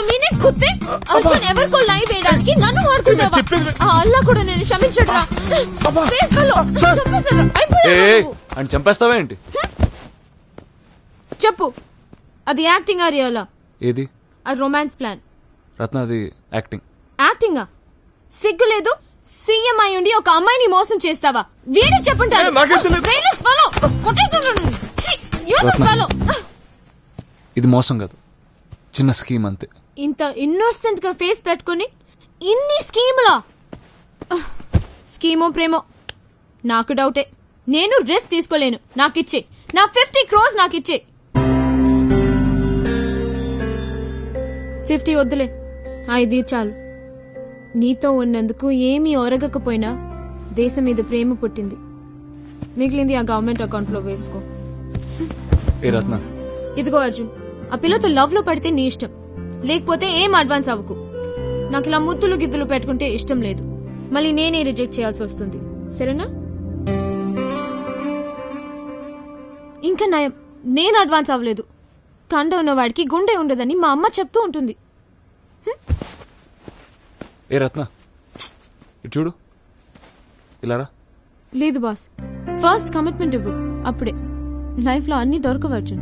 నీనే కుత్తే అర్జున్ ఎవరికో లైవ్ వేయడానికి నన్ను వాడుకున్నావా? ఆ అల్లా కూడా నేను క్షమించడురా. అని చంపేస్తావా ఏంటి? చెప్పు, అది యాక్టింగ్ ఆ రియలా? ఏది? ఆ రొమాన్స్ ప్లాన్. రత్న, అది యాక్టింగ్. యాక్టింగా? సిగ్గు లేదు? సీఎం అయి ఉండి ఒక అమ్మాయిని మోసం చేస్తావా? వీడు చెప్పుంటాడు. ఇది మోసం కాదు, చిన్న స్కీమ్ అంతే. ఇంత ఇన్నోసెంట్ గా ఫేస్ పెట్టుకుని ఇన్ని స్కీములా? స్కీమో ప్రేమో నాకు డౌటే. నేను రిస్క్ తీసుకోలేను. నాకిచ్చే నా 50 crores నాకిచ్చే. 50 వద్దులే, 5 చాలు. నీతో ఉన్నందుకు ఏమీ ఒరగకపోయినా దేశం మీద ప్రేమ పుట్టింది. మిగిలింది ఆ గవర్నమెంట్ అకౌంట్ లో వేసుకో. ఏ రత్న, ఇదిగో అర్జున్, ఆ పిల్లతో లవ్ లో పడితే నీ ఇష్టం, లేకపోతే ఏం అడ్వాన్స్ అవ్వకు. నాకు ఇలా ముద్దులు గిద్దులు పెట్టుకుంటే ఇష్టం లేదు. మళ్ళీ నేనే రిజెక్ట్ చేయాల్సి వస్తుంది. సరేనా? ఇంకా నయం, నేను అడ్వాన్స్ అవ్వలేదు. కండ ఉన్నవాడికి గుండె ఉండదని మా అమ్మ చెప్తూ ఉంటుంది. ఏ రత్న, ఇటు చూడు. ఇలారా. లేదు బాస్, ఫస్ట్ కమిట్మెంట్ ఇవ్వు, అప్పుడే లైఫ్ లో అన్ని దొరకవచ్చు.